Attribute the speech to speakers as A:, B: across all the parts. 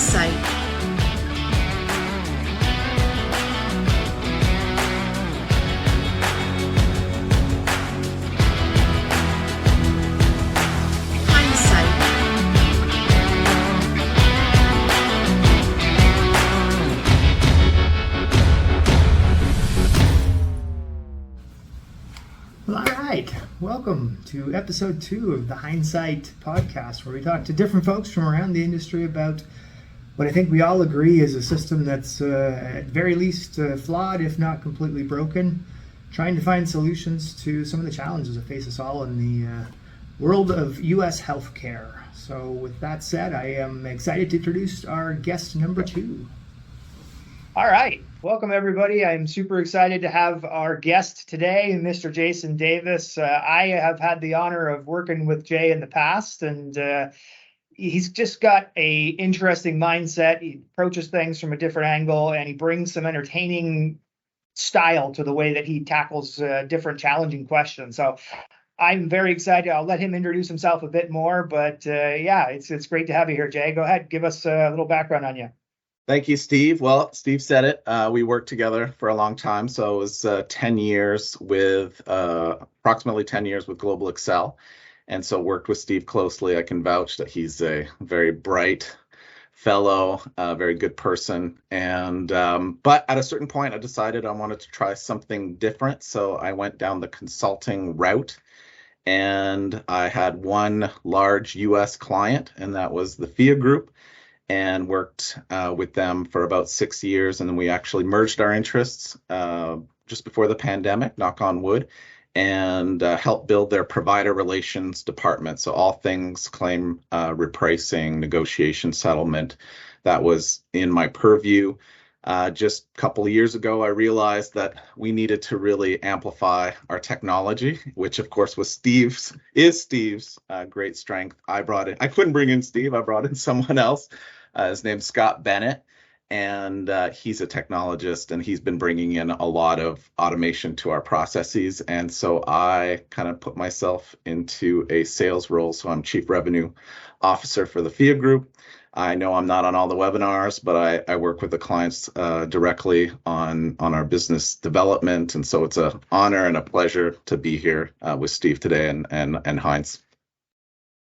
A: Hinesight.
B: Well, all right. Welcome to episode 2 of the Hinesight podcast, where we talk to different folks from around the industry about what I think we all agree is a system that's at very least flawed, if not completely broken, trying to find solutions to some of the challenges that face us all in the world of U.S. healthcare. So with that said, I am excited to introduce our guest number 2. All right. Welcome, everybody. I'm super excited to have our guest today, Mr. Jason Davis. I have had the honor of working with Jay in the past, and he's just got a interesting mindset. He approaches things from a different angle, and he brings some entertaining style to the way that he tackles different challenging questions. So I'm very excited. I'll let him introduce himself a bit more, but yeah, it's great to have you here, Jay. Go ahead, give us a little background on you.
C: Thank you, Steve. Well, Steve said it. We worked together for a long time. So it was 10 years with approximately 10 years with Global Excel. And so worked with Steve closely. I can vouch that he's a very bright fellow, very good person. And but at a certain point, I decided I wanted to try something different. So I went down the consulting route. And I had one large U.S. client, and that was the FIA Group. And worked with them for about 6 years. And then we actually merged our interests just before the pandemic, knock on wood, and helped build their provider relations department. So all things claim repricing, negotiation, settlement, that was in my purview. Just a couple of years ago, I realized that we needed to really amplify our technology, which of course was Steve's great strength. I couldn't bring in Steve, I brought in someone else. His name's Scott Bennett, and he's a technologist, and he's been bringing in a lot of automation to our processes. And so I kind of put myself into a sales role. So I'm Chief Revenue Officer for the FIA Group. I know I'm not on all the webinars, but I work with the clients directly on our business development. And so it's an honor and a pleasure to be here with Steve today and Hines.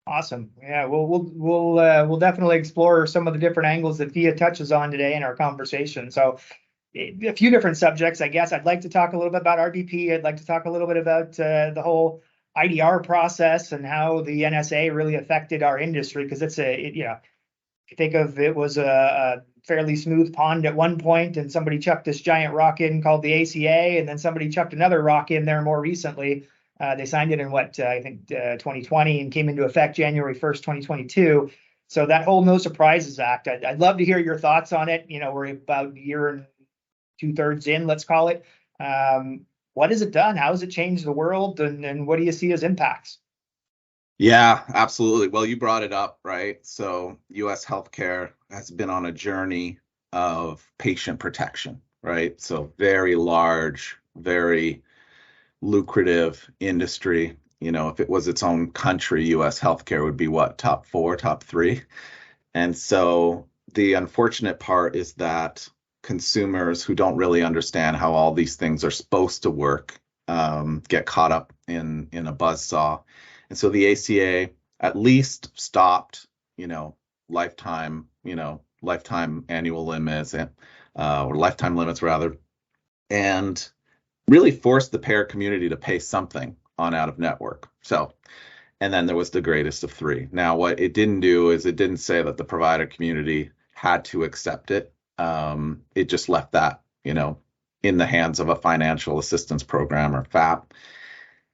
B: Awesome. Yeah, we'll definitely explore some of the different angles that FIA touches on today in our conversation. So a few different subjects, I guess. I'd like to talk a little bit about RDP. I'd like to talk a little bit about the whole IDR process and how the NSA really affected our industry, because if you think of it was a fairly smooth pond at one point, and somebody chucked this giant rock in called the ACA, and then somebody chucked another rock in there more recently. They signed it in 2020 and came into effect January 1st, 2022. So that whole No Surprises Act, I'd love to hear your thoughts on it. We're about a year and 2/3 in, let's call it. What has it done? How has it changed the world? And what do you see as impacts?
C: Yeah, absolutely. Well, you brought it up, right? So U.S. healthcare has been on a journey of patient protection, right? So very large, very lucrative industry. If it was its own country, U.S. healthcare would be what, top 4, top 3? And so the unfortunate part is that consumers who don't really understand how all these things are supposed to work get caught up in a buzzsaw. And so the ACA at least stopped, lifetime annual limits, or lifetime limits rather, and really forced the payer community to pay something on out of network. So, and then there was the greatest of 3. Now, what it didn't do is it didn't say that the provider community had to accept it. It just left that, in the hands of a financial assistance program, or FAP.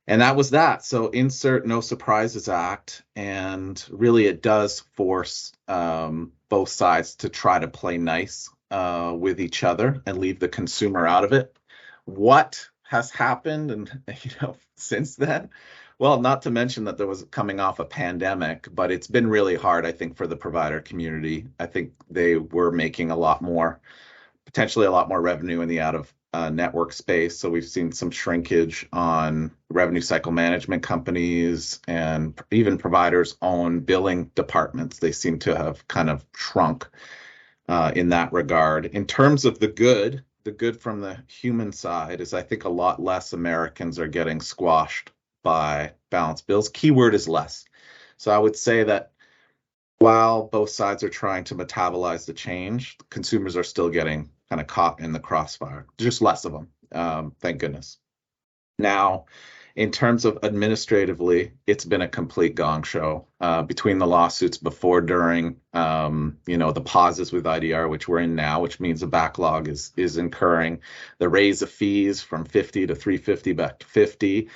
C: And that was that. So insert No Surprises Act. And really it does force both sides to try to play nice with each other and leave the consumer out of it. What has happened and since then? Well, not to mention that there was coming off a pandemic, but it's been really hard, I think, for the provider community. I think they were making potentially a lot more revenue in the out of network space. So we've seen some shrinkage on revenue cycle management companies, and even providers' own billing departments. They seem to have kind of shrunk. in that regard. In terms of the good from the human side is I think a lot less Americans are getting squashed by balance bills. Keyword is less. So I would say that while both sides are trying to metabolize the change, consumers are still getting kind of caught in the crossfire. Just less of them, thank goodness. Now, in terms of administratively, it's been a complete gong show between the lawsuits before, during, the pauses with IDR, which we're in now, which means the backlog is incurring, the raise of fees from 50 to 350 back to 50.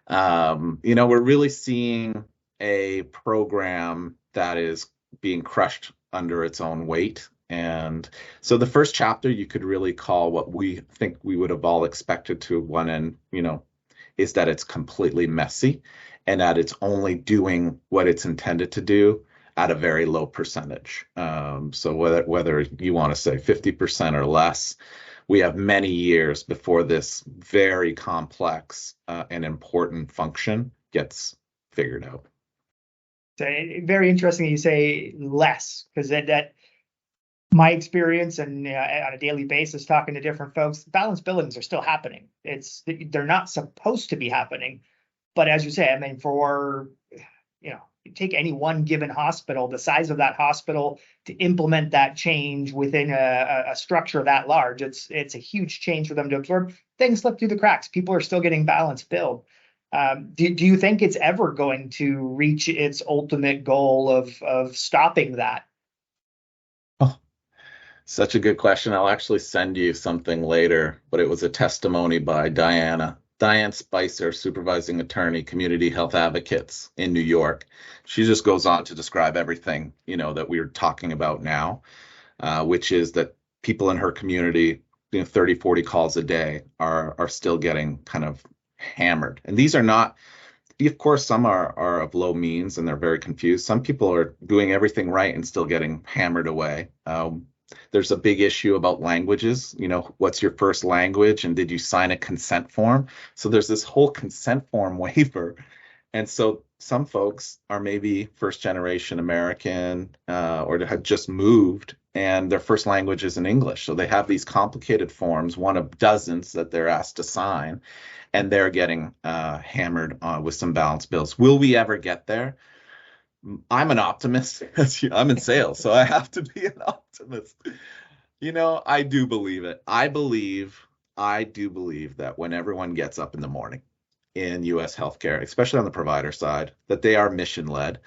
C: We're really seeing a program that is being crushed under its own weight. And so the first chapter you could really call what we think we would have all expected to one end, is that it's completely messy and that it's only doing what it's intended to do at a very low percentage. So whether you want to say 50% or less, we have many years before this very complex and important function gets figured out.
B: So very interesting that you say less, because that my experience and on a daily basis talking to different folks, balance billings are still happening. They're not supposed to be happening, but as you say, I mean, for you take any one given hospital, the size of that hospital, to implement that change within a structure that large, it's a huge change for them to absorb. Things slip through the cracks. People are still getting balance billed. Do you think it's ever going to reach its ultimate goal of stopping that?
C: Such a good question. I'll actually send you something later, but it was a testimony by Diane Spicer, supervising attorney, community health advocates in New York. She just goes on to describe everything, that we're talking about now, which is that people in her community, 30, 40 calls a day are still getting kind of hammered. And these are not, of course, some are of low means and they're very confused. Some people are doing everything right and still getting hammered away. There's a big issue about languages. What's your first language? And did you sign a consent form? So there's this whole consent form waiver. And so some folks are maybe first generation American or have just moved and their first language is in English. So they have these complicated forms, one of dozens that they're asked to sign, and they're getting hammered with some balance bills. Will we ever get there? I'm an optimist. I'm in sales, so I have to be an optimist. I do believe it. I do believe that when everyone gets up in the morning in US healthcare, especially on the provider side, that they are mission led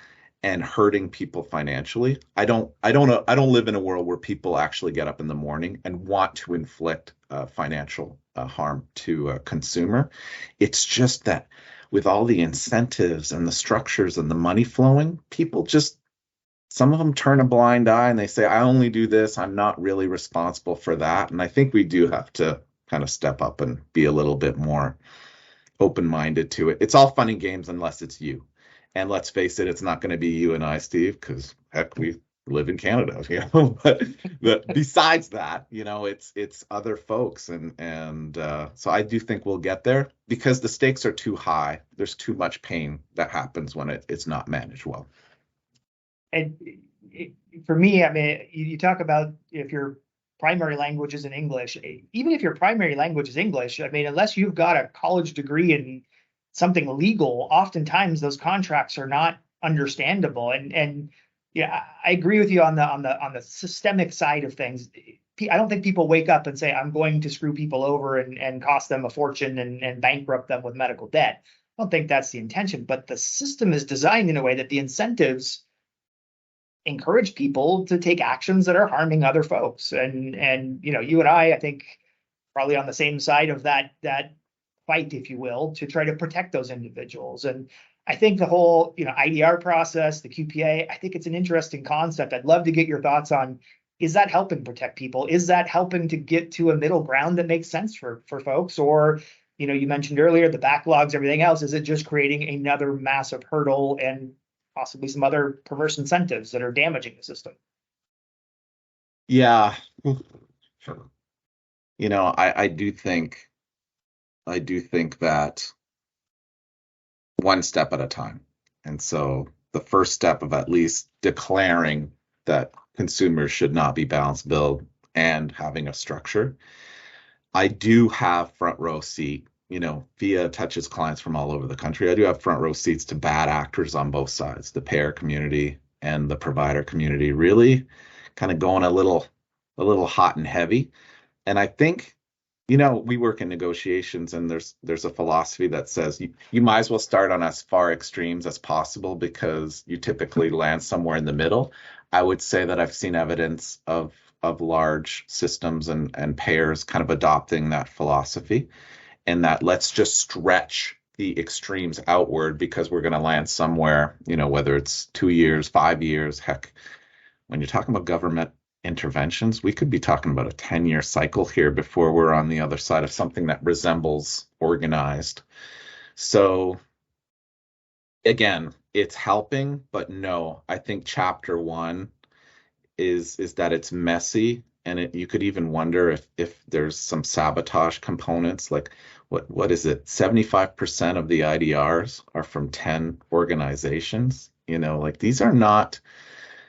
C: and hurting people financially. I don't live in a world where people actually get up in the morning and want to inflict financial harm to a consumer. It's just that with all the incentives and the structures and the money flowing, people just, some of them turn a blind eye and they say, I only do this. I'm not really responsible for that. And I think we do have to kind of step up and be a little bit more open-minded to it. It's all fun and games unless it's you. And let's face it, it's not going to be you and I, Steve, because heck, we live in Canada, but besides that, it's other folks. And so I do think we'll get there because the stakes are too high. There's too much pain that happens when it's not managed well.
B: And for me, I mean, you talk about if your primary language is in English, even if your primary language is English, I mean, unless you've got a college degree in something legal, oftentimes those contracts are not understandable. And yeah, I agree with you on the systemic side of things. I don't think people wake up and say, I'm going to screw people over and cost them a fortune and bankrupt them with medical debt. I don't think that's the intention, but the system is designed in a way that the incentives encourage people to take actions that are harming other folks. And you and I think probably on the same side of that fight, if you will, to try to protect those individuals. And I think the whole, IDR process, the QPA, I think it's an interesting concept. I'd love to get your thoughts on, is that helping protect people? Is that helping to get to a middle ground that makes sense for folks? Or, you mentioned earlier, the backlogs, everything else, is it just creating another massive hurdle and possibly some other perverse incentives that are damaging the system?
C: Yeah. I do think that one step at a time. And so the first step of at least declaring that consumers should not be balance billed and having a structure. I do have front row seat, via touches clients from all over the country. I do have front row seats to bad actors on both sides, the payer community and the provider community, really kind of going a little hot and heavy. And I think, we work in negotiations, and there's a philosophy that says you might as well start on as far extremes as possible because you typically land somewhere in the middle. I would say that I've seen evidence of large systems and payers kind of adopting that philosophy, and that let's just stretch the extremes outward because we're going to land somewhere, whether it's 2 years, 5 years, heck, when you're talking about government interventions, we could be talking about a 10-year cycle here before we're on the other side of something that resembles organized. So again, it's helping, but no, I think chapter one is that it's messy, and you could even wonder if there's some sabotage components. Like what is it? 75% of the IDRs are from 10 organizations. Like these are not.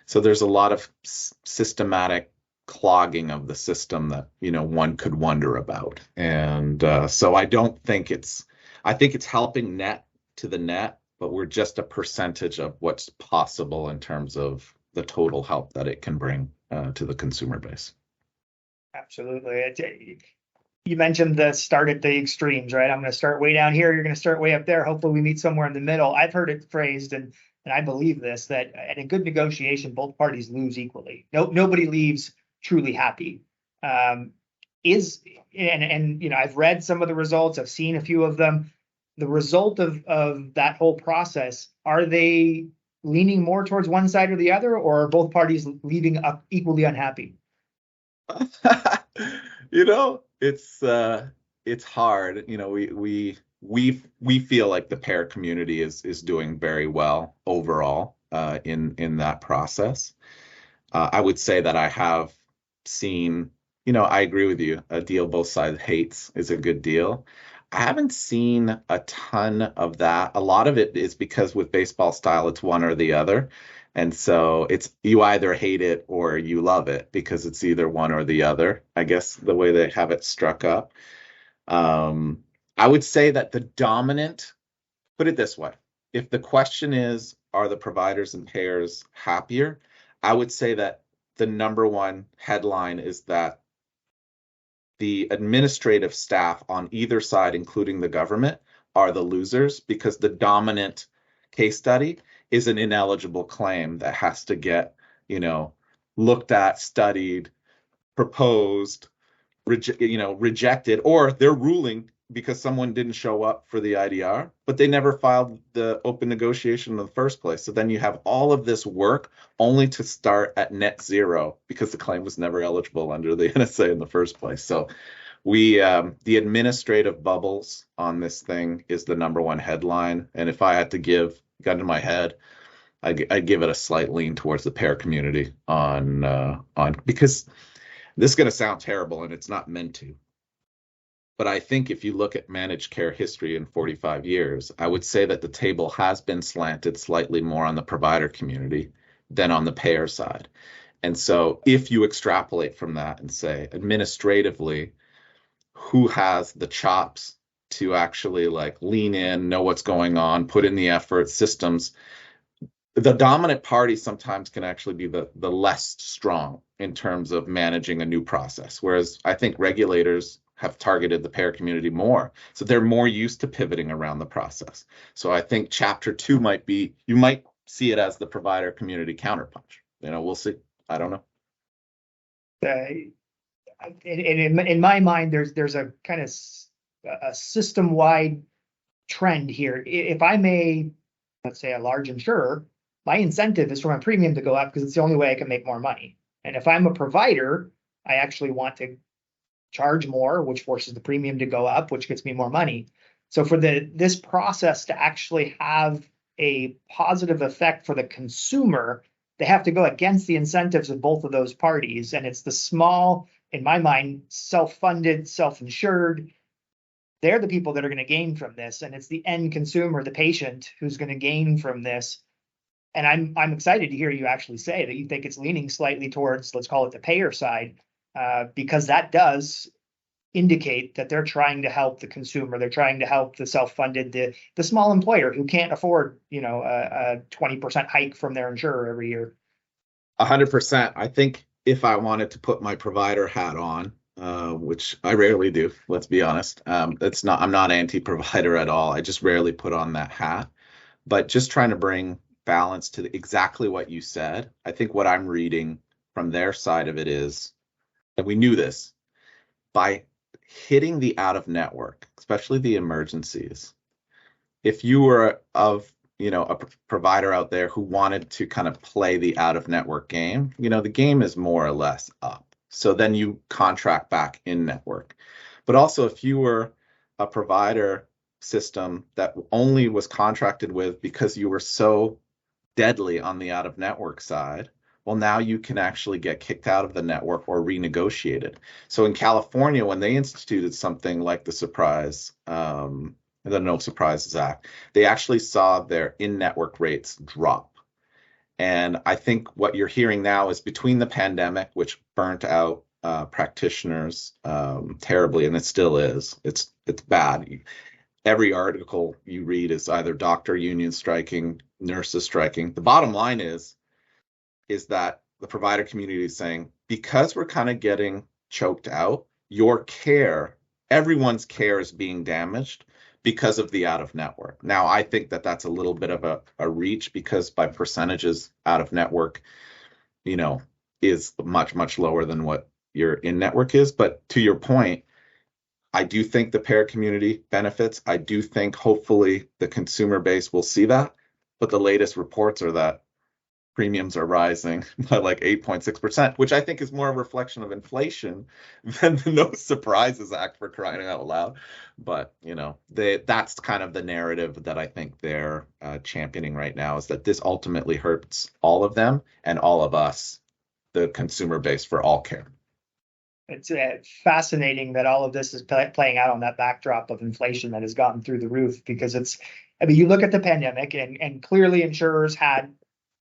C: So there's a lot of systematic clogging of the system that one could wonder about. And so I don't think I think it's helping net to the net, but we're just a percentage of what's possible in terms of the total help that it can bring to the consumer base.
B: Absolutely. You mentioned the start at the extremes, right? I'm going to start way down here. You're going to start way up there. Hopefully we meet somewhere in the middle. I've heard it phrased, and I believe this, that in a good negotiation, both parties lose equally. Nobody leaves truly happy. I've read some of the results. I've seen a few of them. The result of that whole process, are they leaning more towards one side or the other, or are both parties leaving up equally unhappy?
C: It's hard. We feel like the pair community is doing very well overall in that process. I would say that I have seen, I agree with you. A deal both sides hates is a good deal. I haven't seen a ton of that. A lot of it is because with baseball style, it's one or the other. And so it's you either hate it or you love it because it's either one or the other, I guess, the way they have it struck up. I would say that put it this way, if the question is, are the providers and payers happier? I would say that the number one headline is that the administrative staff on either side, including the government, are the losers because the dominant case study is an ineligible claim that has to get, looked at, studied, proposed, rejected, or they're ruling because someone didn't show up for the IDR, but they never filed the open negotiation in the first place. So then you have all of this work only to start at net zero because the claim was never eligible under the NSA in the first place. So the administrative bubbles on this thing is the number one headline. And if I had to give gun to my head, I'd give it a slight lean towards the pair community on because this is going to sound terrible and it's not meant to. But I think if you look at managed care history in 45 years, I would say that the table has been slanted slightly more on the provider community than on the payer side. And so if you extrapolate from that and say administratively, who has the chops to actually lean in, know what's going on, put in the effort, systems, the dominant party sometimes can actually be the less strong in terms of managing a new process. Whereas I think regulators have targeted the payer community more. So they're more used to pivoting around the process. So I think chapter 2 you might see it as the provider community counterpunch. We'll see. I don't know.
B: In my mind, there's a kind of a system-wide trend here. If I'm let's say a large insurer, my incentive is for my premium to go up because it's the only way I can make more money. And if I'm a provider, I actually want to charge more, which forces the premium to go up, which gets me more money. So for this process to actually have a positive effect for the consumer, they have to go against the incentives of both of those parties. And it's the small, in my mind, self-funded, self-insured. They're the people that are going to gain from this. And it's the end consumer, the patient, who's going to gain from this. And I'm excited to hear you actually say that you think it's leaning slightly towards, let's call it the payer side, because that does indicate that they're trying to help the consumer. They're trying to help the self-funded, the small employer who can't afford, a 20% hike from their insurer every year.
C: 100%. I think if I wanted to put my provider hat on, which I rarely do, let's be honest, I'm not anti-provider at all. I just rarely put on that hat. But just trying to bring balance to exactly what you said. I think what I'm reading from their side of it is, and we knew this, by hitting the out of network, especially the emergencies, if you were of a provider out there who wanted to kind of play the out of network game, the game is more or less up. So then you contract back in network. But also if you were a provider system that only was contracted with because you were so deadly on the out of network side, well, now you can actually get kicked out of the network or renegotiated. So in California, when they instituted something like the No Surprises Act, they actually saw their in-network rates drop. And I think what you're hearing now is between the pandemic, which burnt out practitioners terribly, and it still is. It's bad. Every article you read is either doctor unions striking, nurses striking. The bottom line is that the provider community is saying, because we're kind of getting choked out, everyone's care is being damaged because of the out of network. Now, I think that that's a little bit of a reach, because by percentages, out of network, is much, much lower than what your in network is. But to your point, I do think the payer community benefits. I do think hopefully the consumer base will see that. But the latest reports are that premiums are rising by like 8.6%, which I think is more a reflection of inflation than the No Surprises Act, for crying out loud. But, that's kind of the narrative that I think they're championing right now, is that this ultimately hurts all of them and all of us, the consumer base, for all care.
B: It's fascinating that all of this is playing out on that backdrop of inflation that has gotten through the roof, because you look at the pandemic and clearly insurers had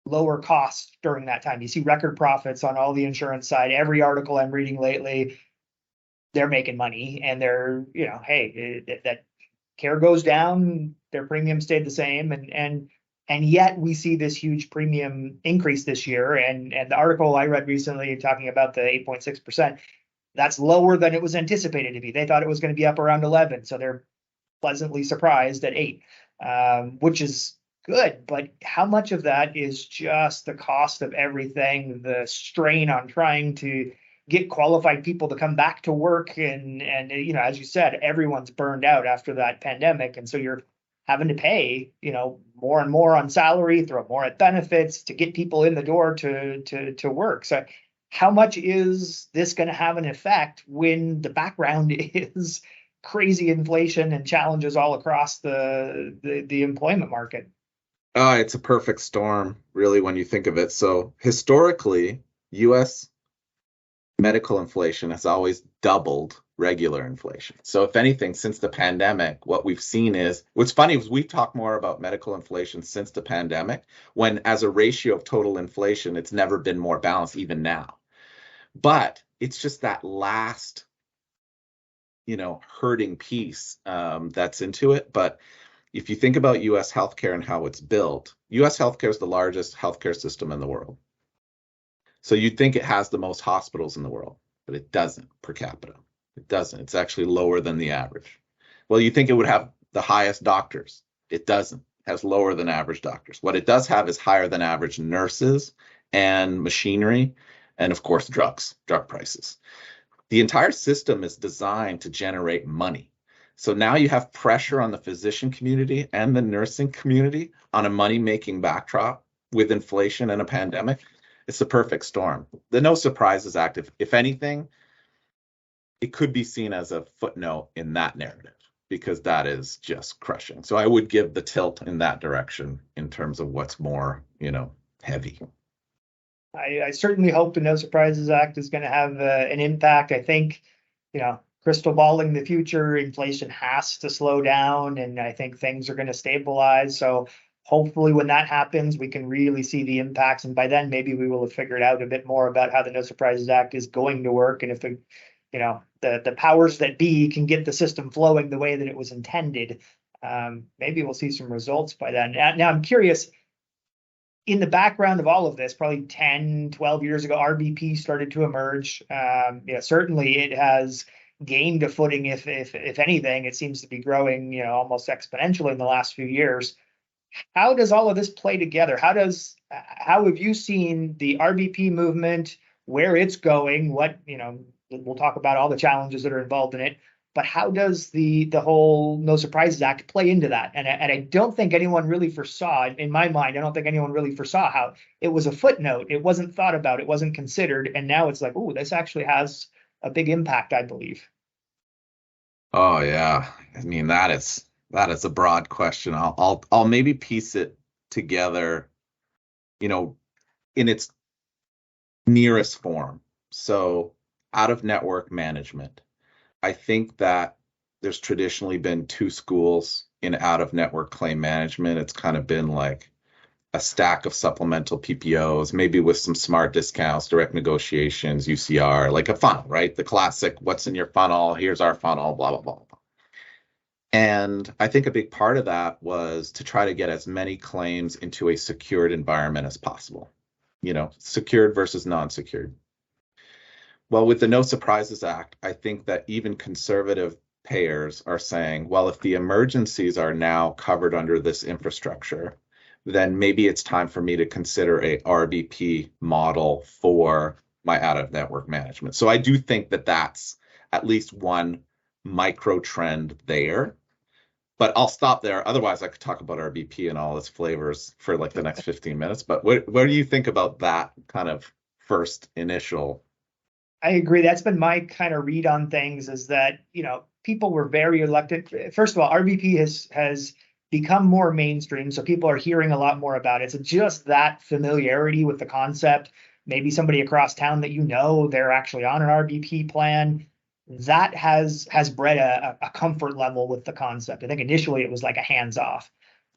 B: lower costs during that time. You see record profits on all the insurance side. Every article I'm reading lately, they're making money, and they're, hey, that care goes down, their premium stayed the same, and yet we see this huge premium increase this year. And the article I read recently talking about the 8.6%, that's lower than it was anticipated to be. They thought it was going to be up around 11, so they're pleasantly surprised at 8, which is good. But how much of that is just the cost of everything, the strain on trying to get qualified people to come back to work, and as you said, everyone's burned out after that pandemic, and so you're having to pay more and more on salary, throw more at benefits to get people in the door to work. So how much is this going to have an effect when the background is crazy inflation and challenges all across the employment market?
C: It's a perfect storm, really, when you think of it. So historically, U.S. medical inflation has always doubled regular inflation. So if anything, since the pandemic, what we've seen is, what's funny is we talk more about medical inflation since the pandemic, when as a ratio of total inflation, it's never been more balanced, even now. But it's just that last, hurting piece that's into it. But if you think about U.S. healthcare and how it's built, U.S. healthcare is the largest healthcare system in the world. So you'd think it has the most hospitals in the world, but it doesn't per capita. It doesn't. It's actually lower than the average. Well, you think it would have the highest doctors. It doesn't. It has lower than average doctors. What it does have is higher than average nurses and machinery, and of course, drug prices. The entire system is designed to generate money. So now you have pressure on the physician community and the nursing community on a money-making backdrop with inflation and a pandemic. It's the perfect storm. The No Surprises Act, if anything, it could be seen as a footnote in that narrative, because that is just crushing. So I would give the tilt in that direction in terms of what's more, heavy.
B: I certainly hope the No Surprises Act is going to have an impact. I think, crystal balling the future, inflation has to slow down, and I think things are going to stabilize. So Hopefully when that happens, we can really see the impacts. And by then, maybe we will have figured out a bit more about how the No Surprises Act is going to work. And if the powers that be can get the system flowing the way that it was intended, maybe we'll see some results by then. Now I'm curious, in the background of all of this, probably 10, 12 years ago, RBP started to emerge. Certainly it has gained a footing. If anything, it seems to be growing, almost exponentially in the last few years. How does all of this play together? How have you seen the RBP movement, where it's going? We'll talk about all the challenges that are involved in it, but how does the whole No Surprises Act play into that? And I don't think anyone really foresaw, in my mind, I don't think anyone really foresaw how it was a footnote. It wasn't thought about, it wasn't considered, and now it's like, oh, this actually has a big impact, I believe.
C: Oh yeah. I mean, that is a broad question. I'll maybe piece it together, you know, in its nearest form. So out of network management, I think that there's traditionally been two schools in out of network claim management. It's kind of been like a stack of supplemental PPOs, maybe with some smart discounts, direct negotiations, UCR, like a funnel, right? The classic, what's in your funnel? Here's our funnel, blah, blah, blah. And I think a big part of that was to try to get as many claims into a secured environment as possible, secured versus non-secured. Well, with the No Surprises Act, I think that even conservative payers are saying, well, if the emergencies are now covered under this infrastructure, then maybe it's time for me to consider a RBP model for my out-of-network management. So I do think that that's at least one micro trend there. But I'll stop there. Otherwise, I could talk about RBP and all its flavors for like the next 15 minutes. But what do you think about that kind of first initial?
B: I agree. That's been my kind of read on things, is that, people were very reluctant. First of all, RBP has become more mainstream, so people are hearing a lot more about it. So just that familiarity with the concept, maybe somebody across town that they're actually on an RBP plan, that has bred a comfort level with the concept. I think initially it was like a hands off,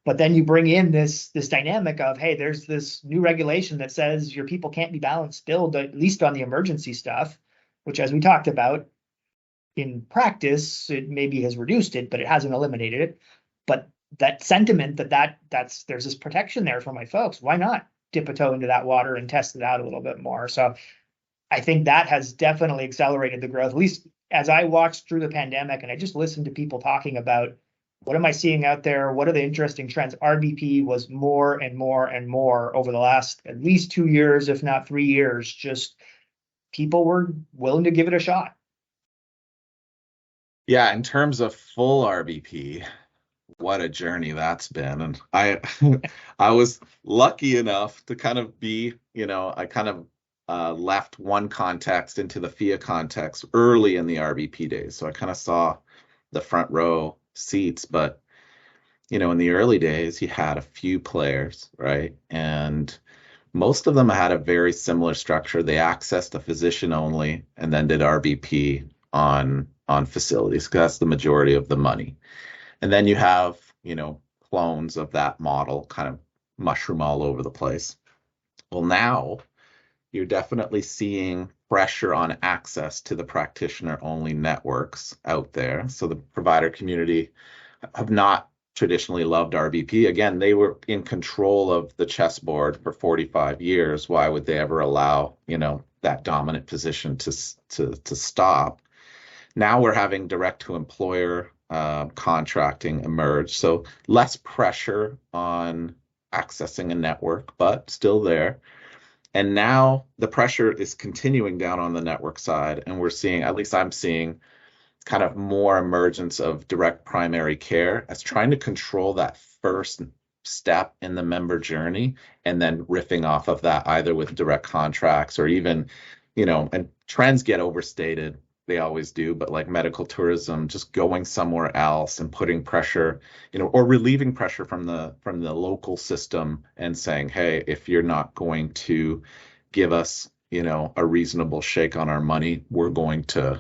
B: but then you bring in this dynamic of, hey, there's this new regulation that says your people can't be balance billed, at least on the emergency stuff, which, as we talked about, in practice it maybe has reduced it, but it hasn't eliminated it. But that sentiment that's there's this protection there for my folks, why not dip a toe into that water and test it out a little bit more? So I think that has definitely accelerated the growth, at least as I watched through the pandemic, and I just listened to people talking about, what am I seeing out there? What are the interesting trends? RBP was more and more and more over the last at least 2 years, if not 3 years. Just people were willing to give it a shot.
C: Yeah, in terms of full RBP, what a journey that's been. And I I was lucky enough to kind of be, I kind of left one context into the FIA context early in the RBP days. So I kind of saw the front row seats, but in the early days, you had a few players, right? And most of them had a very similar structure. They accessed a physician only and then did RBP on facilities, because that's the majority of the money. And then you have, clones of that model kind of mushroom all over the place. Well, now you're definitely seeing pressure on access to the practitioner-only networks out there. So the provider community have not traditionally loved RBP. Again, they were in control of the chessboard for 45 years. Why would they ever allow, that dominant position to stop? Now we're having direct-to-employer contracting emerge. So less pressure on accessing a network, but still there. And now the pressure is continuing down on the network side, and we're seeing, at least I'm seeing, kind of more emergence of direct primary care as trying to control that first step in the member journey, and then riffing off of that either with direct contracts or even, and trends get overstated. They always do, but like medical tourism, just going somewhere else and putting pressure, or relieving pressure from the local system and saying, hey, if you're not going to give us, a reasonable shake on our money, we're going to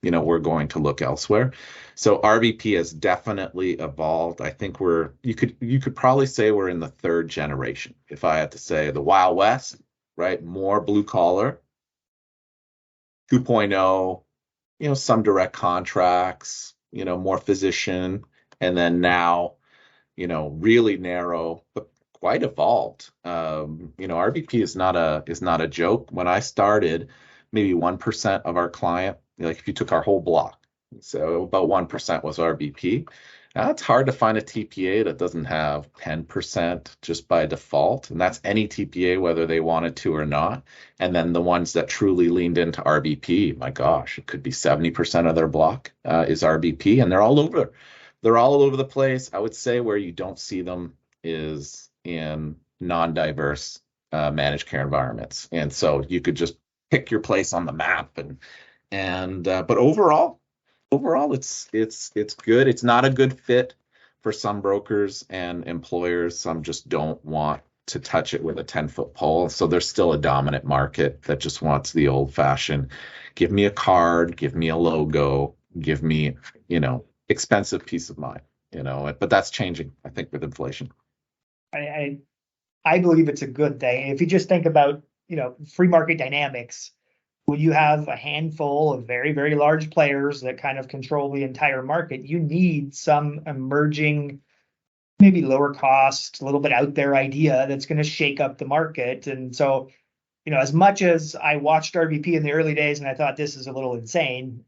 C: we're going to look elsewhere. So RBP has definitely evolved. I think you could probably say we're in the third generation. If I had to say the Wild West, right? More blue collar, 2.0, some direct contracts, more physician, and then now, really narrow, but quite evolved. RBP is not a joke. When I started, maybe 1% of our client, like if you took our whole block, so about 1% was RBP. Now it's hard to find a TPA that doesn't have 10% just by default, and that's any TPA whether they wanted to or not. And then the ones that truly leaned into RBP, my gosh, it could be 70% of their block is RBP, and they're all over. They're all over the place. I would say where you don't see them is in non-diverse managed care environments, and so you could just pick your place on the map. But overall, it's good. It's not a good fit for some brokers and employers. Some just don't want to touch it with a 10-foot pole. So there's still a dominant market that just wants the old fashioned, give me a card, give me a logo, give me, expensive peace of mind, but that's changing, I think, with inflation.
B: I I believe it's a good thing. If you just think about, free market dynamics, when you have a handful of very, very large players that kind of control the entire market, you need some emerging, maybe lower cost, a little bit out there idea that's going to shake up the market. And so, as much as I watched RVP in the early days and I thought this is a little insane,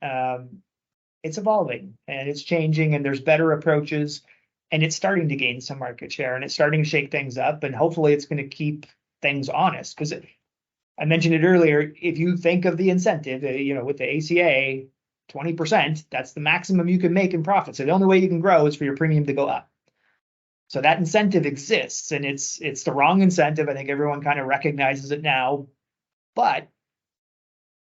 B: it's evolving and it's changing and there's better approaches and it's starting to gain some market share and it's starting to shake things up. And hopefully it's going to keep things honest, because I mentioned it earlier. If you think of the incentive, with the ACA, 20%, that's the maximum you can make in profit. So the only way you can grow is for your premium to go up. So that incentive exists, and it's the wrong incentive. I think everyone kind of recognizes it now, but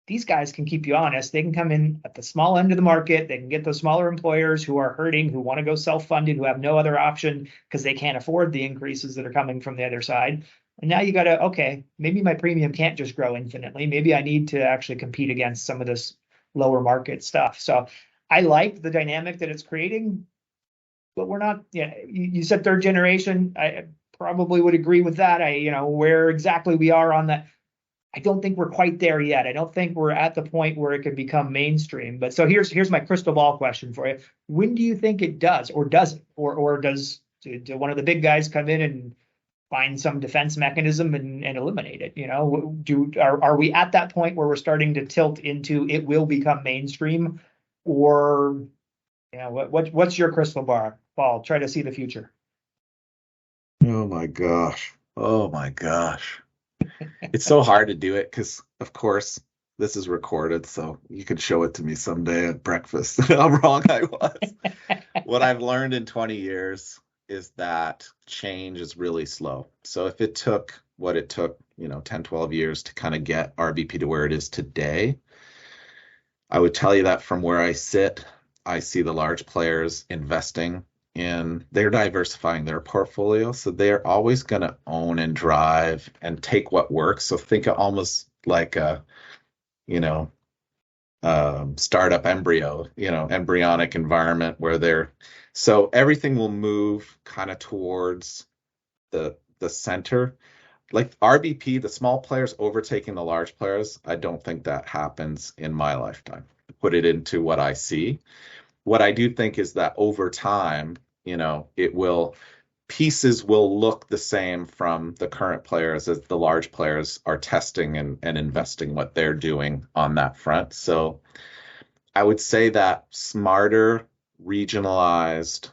B: these guys can keep you honest. They can come in at the small end of the market. They can get those smaller employers who are hurting, who want to go self-funded, who have no other option because they can't afford the increases that are coming from the other side. And now you got to, okay, maybe my premium can't just grow infinitely. Maybe I need to actually compete against some of this lower market stuff. So I like the dynamic that it's creating, but we're not, you said third generation. I probably would agree with that. Where exactly we are on that, I don't think we're quite there yet. I don't think we're at the point where it can become mainstream. But so here's my crystal ball question for you. When do you think it does, or doesn't, or does do one of the big guys come in and find some defense mechanism and eliminate it? Are we at that point where we're starting to tilt into it will become mainstream, or what's your crystal ball? Try to see the future.
C: Oh my gosh. Oh my gosh. It's so hard to do it because, of course, this is recorded, so you could show it to me someday at breakfast. How wrong I was. What I've learned in 20 years is that change is really slow. So if it took what it took, 10, 12 years to kind of get RBP to where it is today, I would tell you that from where I sit, I see the large players investing in, they're diversifying their portfolio. So they're always going to own and drive and take what works. So think of almost like a, startup embryonic environment where so everything will move kind of towards the center. Like RBP, the small players overtaking the large players, I don't think that happens in my lifetime. Put it into what I see. What I do think is that over time, pieces will look the same from the current players as the large players are testing and investing what they're doing on that front. So I would say that smarter, regionalized,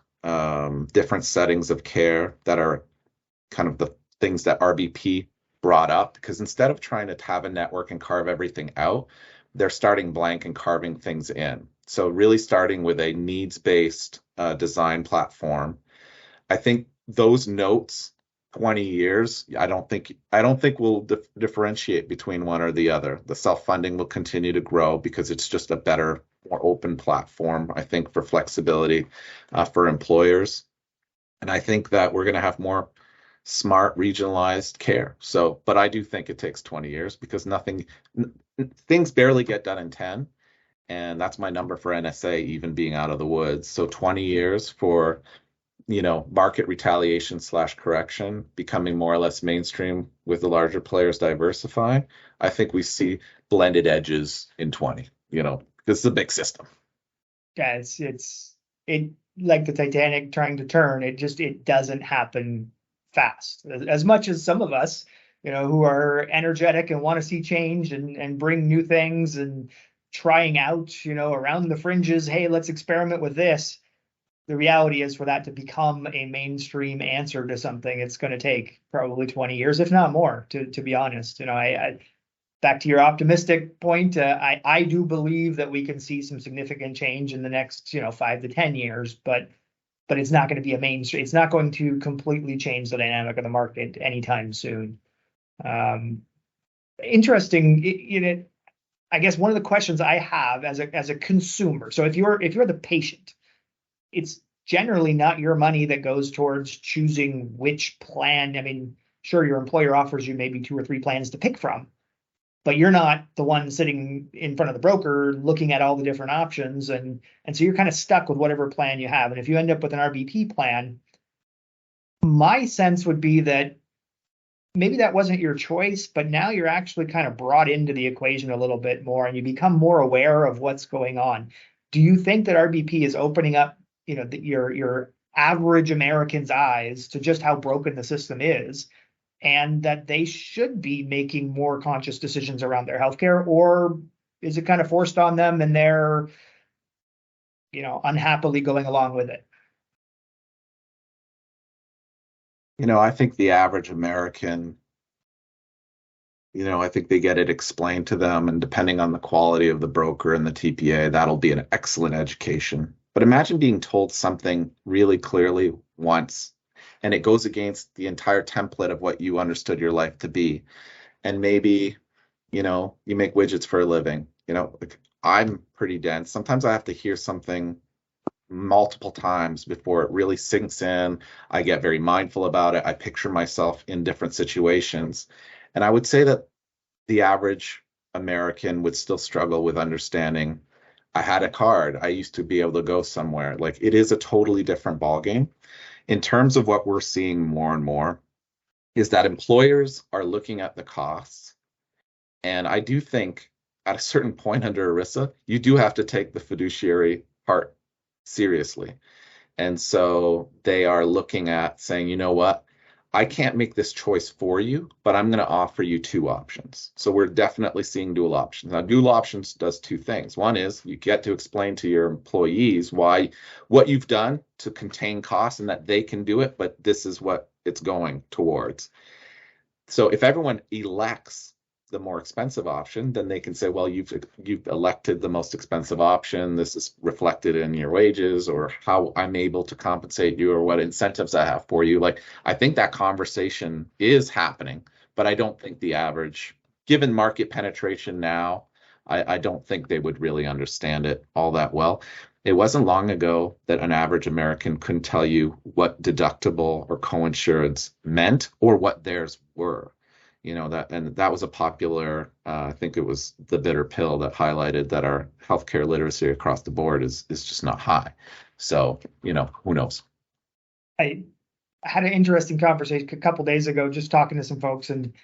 C: different settings of care that are kind of the things that RBP brought up, because instead of trying to have a network and carve everything out, they're starting blank and carving things in. So really starting with a needs-based design platform. I think those notes, 20 years, I don't think we'll differentiate between one or the other. The self-funding will continue to grow because it's just a better, more open platform, I think, for flexibility for employers. And I think that we're going to have more smart regionalized care. So, but I do think it takes 20 years because things barely get done in 10. And that's my number for NSA, even being out of the woods. So 20 years for, market retaliation slash correction becoming more or less mainstream with the larger players diversifying. I think we see blended edges in 20, because it's a big system.
B: Yeah, it like the Titanic trying to turn. It doesn't happen fast. As much as some of us, who are energetic and want to see change and bring new things and trying out, around the fringes. Hey, let's experiment with this. The reality is, for that to become a mainstream answer to something, it's going to take probably 20 years, if not more, to be honest. I back to your optimistic point, I do believe that we can see some significant change in the next 5 to 10 years, but it's not going to be a mainstream. It's not going to completely change the dynamic of the market anytime soon. Interesting. I guess one of the questions I have as a consumer. So if you're the patient, it's generally not your money that goes towards choosing which plan. I mean, sure, your employer offers you maybe 2 or 3 plans to pick from, but you're not the one sitting in front of the broker looking at all the different options. And so you're kind of stuck with whatever plan you have. And if you end up with an RBP plan, my sense would be that maybe that wasn't your choice, but now you're actually kind of brought into the equation a little bit more and you become more aware of what's going on. Do you think that RBP is opening up, your average American's eyes to just how broken the system is, and that they should be making more conscious decisions around their healthcare? Or is it kind of forced on them and they're, unhappily going along with it?
C: I think the average American, I think they get it explained to them, and depending on the quality of the broker and the TPA, that'll be an excellent education. But imagine being told something really clearly once, and it goes against the entire template of what you understood your life to be. And maybe, you make widgets for a living. Like, I'm pretty dense. Sometimes I have to hear something multiple times before it really sinks in. I get very mindful about it. I picture myself in different situations. And I would say that the average American would still struggle with understanding. I had a card. I used to be able to go somewhere. Like, it is a totally different ballgame. In terms of what we're seeing more and more is that employers are looking at the costs. And I do think at a certain point under ERISA, you do have to take the fiduciary part seriously. And so they are looking at saying, you know what? I can't make this choice for you, but I'm going to offer you 2 options. So we're definitely seeing dual options. Now, dual options does 2 things. One is you get to explain to your employees what you've done to contain costs and that they can do it, but this is what it's going towards. So if everyone elects the more expensive option, then they can say, well, you've elected the most expensive option. This is reflected in your wages, or how I'm able to compensate you, or what incentives I have for you. Like, I think that conversation is happening, but I don't think the average, given market penetration now, I don't think they would really understand it all that well. It wasn't long ago that an average American couldn't tell you what deductible or coinsurance meant or what theirs were. That was a popular, I think it was the bitter pill that highlighted that our healthcare literacy across the board is just not high. So, who knows?
B: I had an interesting conversation a couple days ago, just talking to some folks, and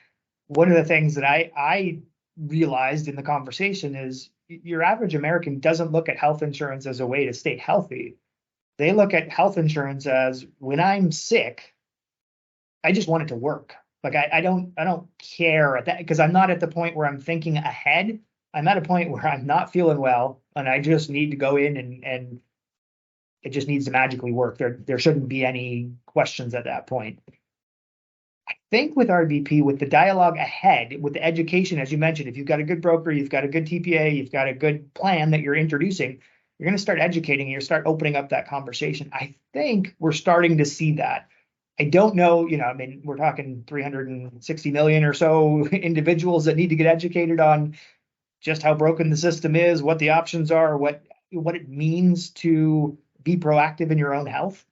B: one of the things that I realized in the conversation is your average American doesn't look at health insurance as a way to stay healthy. They look at health insurance as, when I'm sick, I just want it to work. Like, I don't care at that, because I'm not at the point where I'm thinking ahead. I'm at a point where I'm not feeling well and I just need to go in and it just needs to magically work. There shouldn't be any questions at that point. I think with RBP, with the dialogue ahead, with the education, as you mentioned, if you've got a good broker, you've got a good TPA, you've got a good plan that you're introducing, you're going to start educating and you start opening up that conversation. I think we're starting to see that. I don't know, I mean, we're talking 360 million or so individuals that need to get educated on just how broken the system is, what the options are, what it means to be proactive in your own health.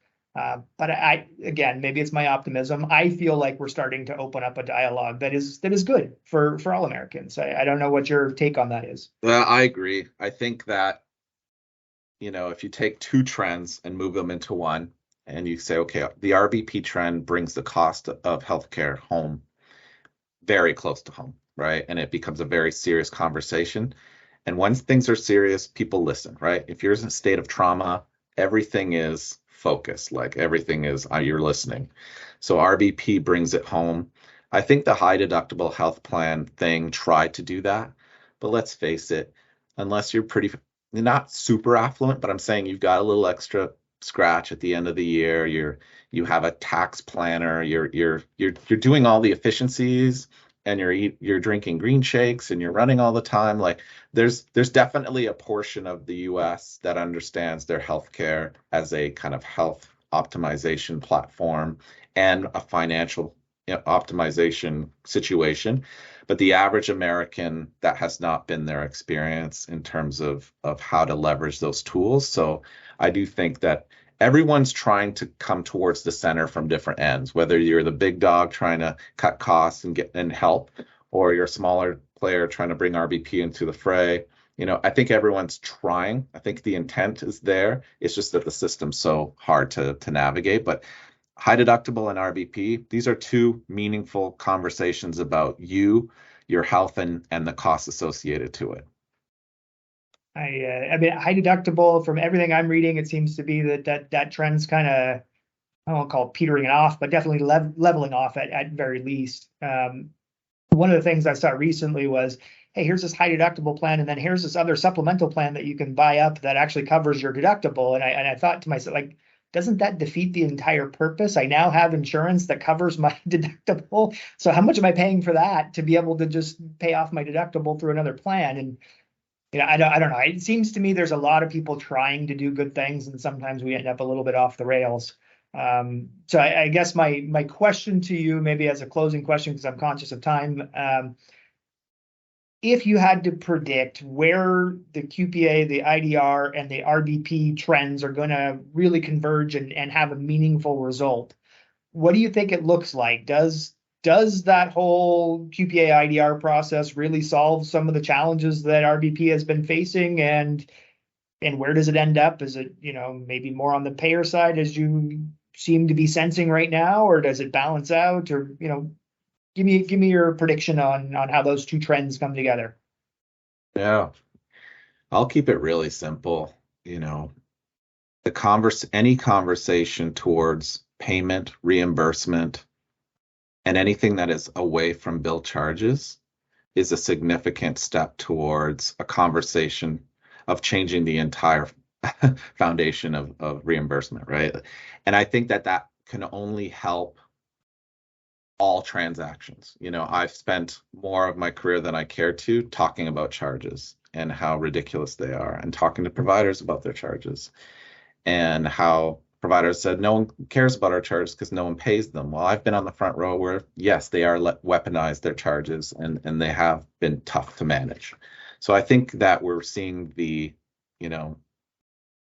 B: But again, maybe it's my optimism. I feel like we're starting to open up a dialogue that is good for all Americans. I don't know what your take on that is.
C: I agree. I think that, if you take two trends and move them into one, and you say, okay, the RBP trend brings the cost of healthcare home very close to home, right? And it becomes a very serious conversation. And once things are serious, people listen, right? If you're in a state of trauma, everything is focused, like everything is, you're listening. So RBP brings it home. I think the high deductible health plan thing tried to do that. But let's face it, unless you're not super affluent, but I'm saying you've got a little extra scratch at the end of the year, you have a tax planner, you're doing all the efficiencies, and you're drinking green shakes and you're running all the time. Like there's definitely a portion of the US that understands their healthcare as a kind of health optimization platform and a financial optimization situation. But the average American, that has not been their experience in terms of how to leverage those tools. So I do think that everyone's trying to come towards the center from different ends, whether you're the big dog trying to cut costs and help, or you're a smaller player trying to bring RBP into the fray. I think everyone's trying. I think the intent is there. It's just that the system's so hard to navigate. But high deductible and RBP, these are two meaningful conversations about your health, and the costs associated to it.
B: I mean, high deductible, from everything I'm reading, it seems to be that trend's kind of, I won't call it petering off, but definitely leveling off at very least. One of the things I saw recently was, hey, here's this high deductible plan, and then here's this other supplemental plan that you can buy up that actually covers your deductible. And I thought to myself, like, doesn't that defeat the entire purpose? I now have insurance that covers my deductible. So how much am I paying for that to be able to just pay off my deductible through another plan? And I don't know. It seems to me there's a lot of people trying to do good things, and sometimes we end up a little bit off the rails. So I guess my question to you, maybe as a closing question, because I'm conscious of time, if you had to predict where the QPA, the IDR, and the RBP trends are going to really converge and have a meaningful result, what do you think it looks like? Does that whole QPA IDR process really solve some of the challenges that RBP has been facing, and where does it end up? Is it, maybe more on the payer side, as you seem to be sensing right now, or does it balance out? Or, give me your prediction on how those two trends come together.
C: Yeah, I'll keep it really simple. Any conversation towards payment, reimbursement, and anything that is away from bill charges is a significant step towards a conversation of changing the entire foundation of reimbursement, right? And I think that can only help all transactions. I've spent more of my career than I care to talking about charges and how ridiculous they are, and talking to providers about their charges, and how providers said no one cares about our charges because no one pays them. Well, I've been on the front row where, yes, they are weaponized, their charges, and they have been tough to manage. So I think that we're seeing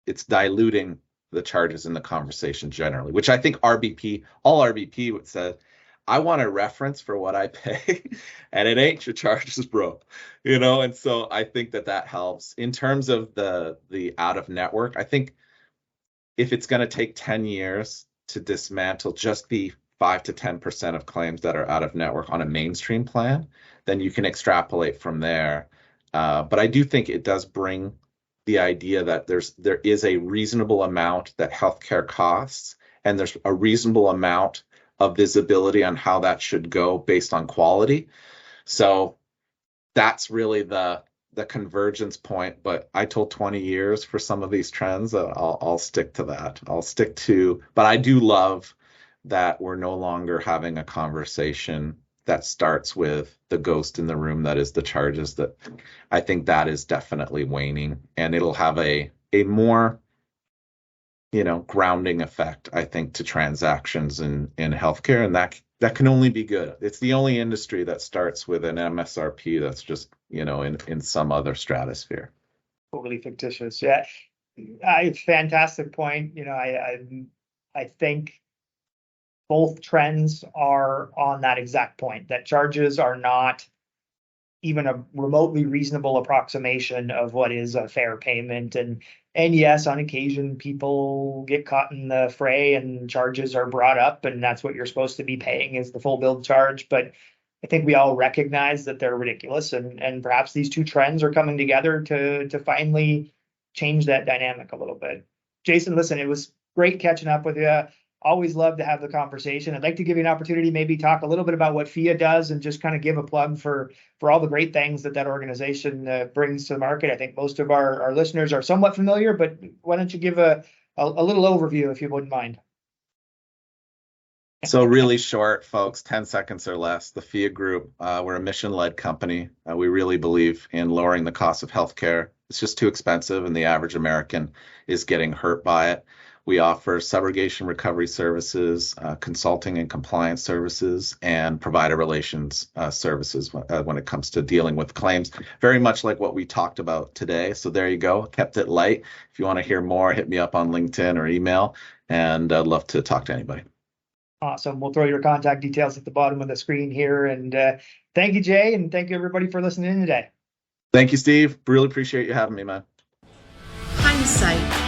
C: it's diluting the charges in the conversation generally, which I think all RBP would say, I want a reference for what I pay, and it ain't your charges, bro. And so I think that helps. In terms of the out of network, I think if it's going to take 10 years to dismantle just the 5 to 10% of claims that are out of network on a mainstream plan, then you can extrapolate from there. But I do think it does bring the idea that there is a reasonable amount that healthcare costs, and there's a reasonable amount of visibility on how that should go based on quality. So that's really the convergence point. But I told 20 years for some of these trends. I'll stick to that. But I do love that we're no longer having a conversation that starts with the ghost in the room that is the charges. That I think that is definitely waning, and it'll have a more grounding effect, I think, to transactions in healthcare, and that can only be good. It's the only industry that starts with an MSRP that's just in some other stratosphere.
B: Totally fictitious. Yeah, fantastic point. I think both trends are on that exact point, that charges are not even a remotely reasonable approximation of what is a fair payment. And yes, on occasion, people get caught in the fray and charges are brought up, and that's what you're supposed to be paying is the full billed charge. But I think we all recognize that they're ridiculous, and perhaps these two trends are coming together to finally change that dynamic a little bit. Jason, listen, it was great catching up with you. Always love to have the conversation. I'd like to give you an opportunity, maybe talk a little bit about what FIA does and just kind of give a plug for all the great things that organization brings to the market. I think most of our listeners are somewhat familiar, but why don't you give a little overview if you wouldn't mind?
C: So really short, folks, 10 seconds or less. The FIA Group, we're a mission-led company. We really believe in lowering the cost of healthcare. It's just too expensive, and the average American is getting hurt by it. We offer subrogation recovery services, consulting and compliance services, and provider relations services when it comes to dealing with claims, very much like what we talked about today. So there you go. Kept it light. If you want to hear more, hit me up on LinkedIn or email, and I'd love to talk to anybody.
B: Awesome. We'll throw your contact details at the bottom of the screen here. And thank you, Jay, and thank you, everybody, for listening in today.
C: Thank you, Steve. Really appreciate you having me, man.
A: Hindsight.